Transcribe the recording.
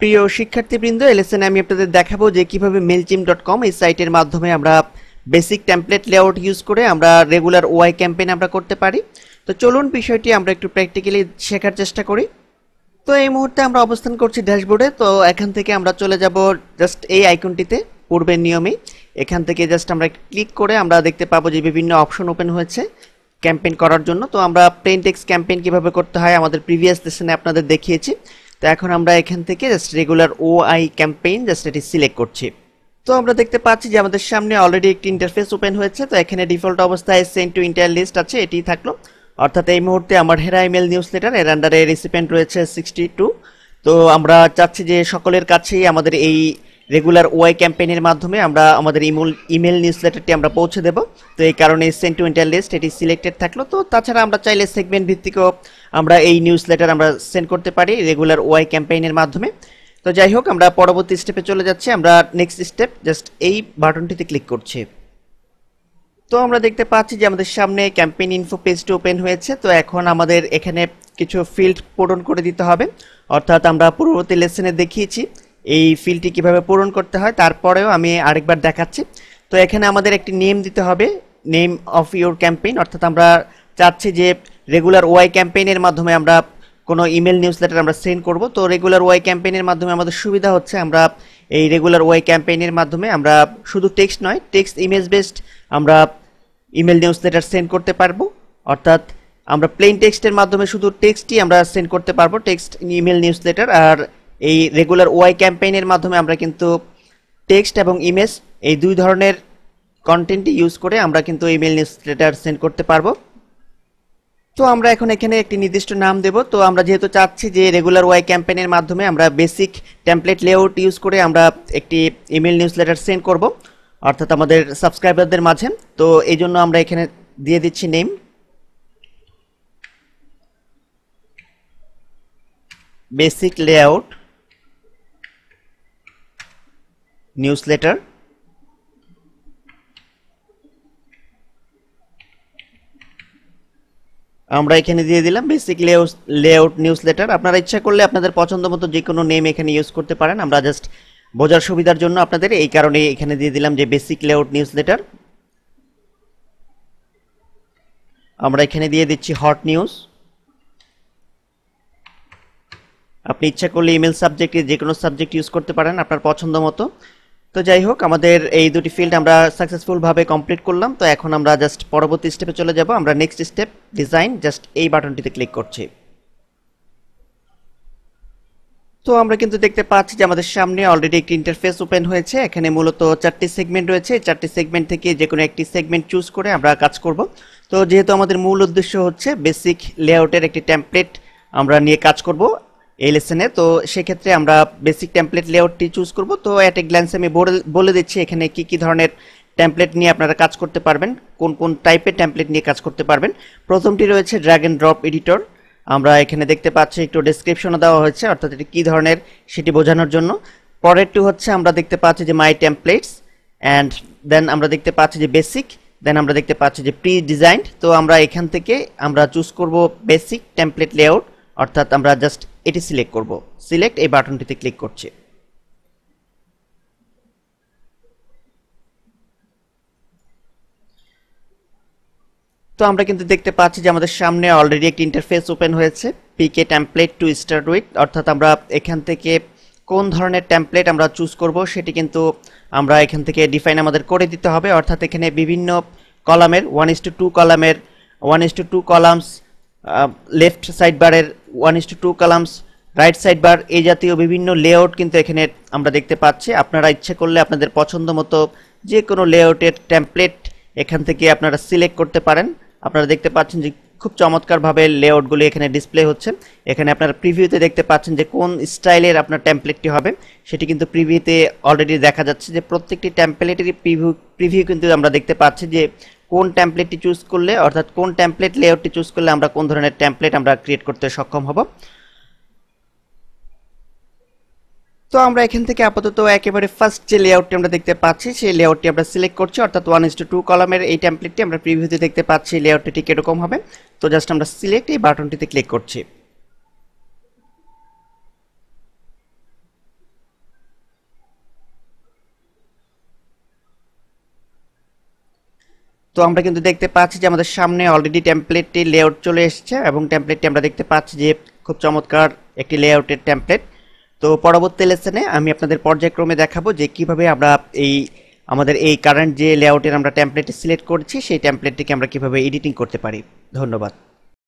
প্রিয় শিক্ষার্থীবৃন্দ, এলএসএনে আমি আপনাদের দেখাবো যে কিভাবে mailchimp.com এই সাইটের মাধ্যমে আমরা বেসিক টেমপ্লেট লেআউট ইউজ করে আমরা রেগুলার ওআই ক্যাম্পেইন আমরা করতে পারি। তো চলুন বিষয়টি আমরা একটু প্র্যাকটিক্যালি শেখার চেষ্টা করি। তো এই মুহূর্তে আমরা অবস্থান করছি ড্যাশবোর্ডে। তো এখান থেকে আমরা চলে যাব জাস্ট এই আইকনটিতে পূর্বের নিয়মে। এখান থেকে জাস্ট আমরা ক্লিক করে আমরা দেখতে পাবো যে বিভিন্ন অপশন ওপেন হয়েছে ক্যাম্পেইন করার জন্য। তো আমরা প্লেন টেক্সট ক্যাম্পেইন কিভাবে করতে হয় আমাদের প্রিভিয়াস লেসনে আপনাদের দেখিয়েছি। তো এখন আমরা এখান থেকে just regular OI campaign just এটি সিলেক্ট করছি। তো আমরা দেখতে পাচ্ছি যে আমাদের সামনে অলরেডি একটি ইন্টারফেস ওপেন হয়েছে। তো এখানে ডিফল্ট অবস্থায় সেন্ড টু ইন্টায়ার লিস্ট আছে, এটি থাকলো। অর্থাৎ এই মুহূর্তে আমার হেরা ইমেল নিউজ লেটার এর আন্ডারে রিসিপিয়েন্ট রয়েছে 62। তো আমরা চাচ্ছি যে সকলের কাছেই আমাদের এই রেগুলার ওআই ক্যাম্পেইনের মাধ্যমে আমরা আমাদের ইমেল নিউজ লেটারটি আমরা পৌঁছে দেব। তো এই কারণে সেন্ড টু ইন্টায়ার লিস্ট এটি সিলেক্টেড থাকলো। তো তাছাড়া আমরা চাইলে সেগমেন্ট ভিত্তিকও আমরা এই নিউজ লেটার আমরা সেন্ড করতে পারি রেগুলার ওআই ক্যাম্পেইনের মাধ্যমে। তো যাই হোক, আমরা পরবর্তী স্টেপে চলে যাচ্ছি। আমরা নেক্সট স্টেপ জাস্ট এই বাটনটিতে ক্লিক করছি। তো আমরা দেখতে পাচ্ছি যে আমাদের সামনে ক্যাম্পেইন ইনফো পেজটি ওপেন হয়েছে। তো এখন আমাদের এখানে কিছু ফিল্ড পূরণ করে দিতে হবে। অর্থাৎ আমরা পূর্ববর্তী লেসনে দেখিয়েছি এই ফিল্ডটি কিভাবে পূরণ করতে হয়, তারপরেও আমি আরেকবার দেখাচ্ছি। তো এখানে আমাদের একটি নেম দিতে হবে, নেম অফ ইউর ক্যাম্পেইন। অর্থাৎ আমরা চাচ্ছি যে রেগুলার ওআই ক্যাম্পেইনের মাধ্যমে আমরা কোনো ইমেল নিউজ লেটার আমরা সেন্ড করব। তো রেগুলার ওআই ক্যাম্পেইনের মাধ্যমে আমাদের সুবিধা হচ্ছে আমরা এই রেগুলার ওআই ক্যাম্পেইনের মাধ্যমে আমরা শুধু টেক্সট নয়, টেক্সট ইমেজ বেসড আমরা ইমেল নিউজ লেটার সেন্ড করতে পারবো। অর্থাৎ আমরা প্লেন টেক্সটের মাধ্যমে শুধু টেক্সটই আমরা সেন্ড করতে পারবো, টেক্সট ইমেল নিউজ লেটার। আর এই রেগুলার ওআই ক্যাম্পেইনের মাধ্যমে আমরা কিন্তু টেক্সট এবং ইমেজ এই দুই ধরনের কন্টেন্টই ইউজ করে আমরা কিন্তু ইমেল নিউজ লেটার সেন্ড করতে পারবো। তো আমরা এখন এখানে একটি নির্দিষ্ট নাম দেব। তো আমরা যেহেতু চাচ্ছি যে রেগুলার ওআই ক্যাম্পেইনের মাধ্যমে আমরা বেসিক টেমপ্লেট লেআউট ইউজ করে আমরা একটি ইমেল নিউজ লেটার সেন্ড করব, অর্থাৎ আমাদের সাবস্ক্রাইবারদের মাঝে। তো এই জন্য আমরা এখানে দিয়ে দিচ্ছি name basic layout news letter. আমরা এখানে দিয়ে দিলাম বেসিক লেআউট নিউজ লেটার। আপনারা ইচ্ছা করলে আপনাদের পছন্দ মতো যে কোনো নেম এখানে ইউজ করতে পারেন। আমরা জাস্ট বোঝার সুবিধার জন্য আপনাদের এই কারণে এখানে দিয়ে দিলাম যে বেসিক লেআউট নিউজ লেটার। আমরা এখানে দিয়ে দিচ্ছি হট নিউজ। আপনি ইচ্ছা করলে ইমেল সাবজেক্টে যে কোনো সাবজেক্ট ইউজ করতে পারেন আপনার পছন্দ মতো। তো যাই হোক, আমাদের এই দুটি ফিল্ড আমরা সাকসেসফুলভাবে কমপ্লিট করলাম। তো এখন আমরা জাস্ট পরবর্তী স্টেপে চলে যাব। আমরা নেক্সট স্টেপ ডিজাইন জাস্ট এই বাটনটিতে ক্লিক করছি। তো আমরা কিন্তু দেখতে পাচ্ছি যে আমাদের সামনে অলরেডি একটি ইন্টারফেস ওপেন হয়েছে। এখানে মূলত 4টি সেগমেন্ট রয়েছে। 4টি সেগমেন্ট থেকে যে কোনো একটি সেগমেন্ট চুজ করে আমরা কাজ করব। তো যেহেতু আমাদের মূল উদ্দেশ্য হচ্ছে বেসিক লেআউটের একটি টেমপ্লেট আমরা নিয়ে কাজ করব এই লেসনে, তো সেক্ষেত্রে আমরা বেসিক টেমপ্লেট লেআউটটি চুজ করব। তো অ্যাট এ গ্ল্যান্স আমি বলে দিচ্ছি এখানে কি কি ধরনের টেমপ্লেট নিয়ে আপনারা কাজ করতে পারবেন, কোন কোন টাইপের টেমপ্লেট নিয়ে কাজ করতে পারবেন। প্রথমটি রয়েছে ড্র্যাগ এন্ড ড্রপ এডিটর। আমরা এখানে দেখতে পাচ্ছি একটু ডেসক্রিপশনও দেওয়া হয়েছে, অর্থাৎ এটি কী ধরনের সেটি বোঝানোর জন্য। পরেরটি হচ্ছে আমরা দেখতে পাচ্ছি যে মাই টেমপ্লেটস, অ্যান্ড দেন আমরা দেখতে পাচ্ছি যে বেসিক, দেন আমরা দেখতে পাচ্ছি যে প্রি ডিজাইনড। তো আমরা এখান থেকে আমরা চুজ করব বেসিক টেমপ্লেট লেআউট, অর্থাৎ আমরা জাস্ট এটি সিলেক্ট করব। সিলেক্ট এই বাটনটিতে ক্লিক করছি। তো আমরা কিন্তু দেখতে পাচ্ছি যে আমাদের সামনে অলরেডি একটি ইন্টারফেস ওপেন হয়েছে, পিকে টেমপ্লেট টু স্টার্ট উইথ। অর্থাৎ আমরা এখান থেকে কোন ধরনের টেমপ্লেট আমরা চুজ করব সেটি কিন্তু আমরা এখান থেকে ডিফাইন আমাদের করে দিতে হবে। অর্থাৎ এখানে বিভিন্ন কলামের 1:2 কলামের 1:2 কলামস, লেফট সাইড বারের 1:2 কলামস, রাইট সাইড বার, এই জাতীয় বিভিন্ন লেআউট কিন্তু এখানে আমরা দেখতে পাচ্ছি। আপনারা ইচ্ছে করলে আপনাদের পছন্দ মতো যে কোনো লেআউটের টেমপ্লেট এখান থেকে আপনারা সিলেক্ট করতে পারেন। আপনারা দেখতে পাচ্ছেন যে খুব চমৎকারভাবে লেআউটগুলি এখানে ডিসপ্লে হচ্ছে। এখানে আপনারা প্রিভিউতে দেখতে পাচ্ছেন যে কোন স্টাইলের আপনার টেমপ্লেটটি হবে সেটি কিন্তু প্রিভিউতে অলরেডি দেখা যাচ্ছে যে প্রত্যেকটি টেমপ্লেটেরই প্রিভিউ কিন্তু আমরা দেখতে পাচ্ছি যে কোন টেমপ্লেটটি চুজ করলে, অর্থাৎ কোন টেমপ্লেট লেআউটটি চুজ করলে আমরা কোন ধরনের টেমপ্লেট আমরা ক্রিয়েট করতে সক্ষম হব। তো আমরা এখান থেকে আপাতত একেবারে ফার্স্ট যে লেআউটটি আমরা দেখতে পাচ্ছি সেই লেআউটটি আমরা সিলেক্ট করছি, অর্থাৎ 1:2 কলামের এই টেমপ্লেটটি আমরা প্রিভিউতে দেখতে পাচ্ছি লেআউটটি ঠিক এরকম হবে। তো জাস্ট আমরা সিলেক্ট এই বাটনটিতে ক্লিক করছি। তো আমরা কিন্তু দেখতে পাচ্ছি যে আমাদের সামনে অলরেডি টেমপ্লেটটি লেআউট চলে এসেছে এবং টেমপ্লেটটি আমরা দেখতে পাচ্ছি যে খুব চমৎকার একটি লেআউটের টেমপ্লেট। তো পরবর্তী লেসনে আমি আপনাদের পর্যায়ক্রমে দেখাবো যে কিভাবে আমরা আমাদের এই কারেন্ট যে লেআউটের আমরা টেমপ্লেট সিলেক্ট করেছি সেই টেমপ্লেটটিকে আমরা কিভাবে এডিটিং করতে পারি। ধন্যবাদ।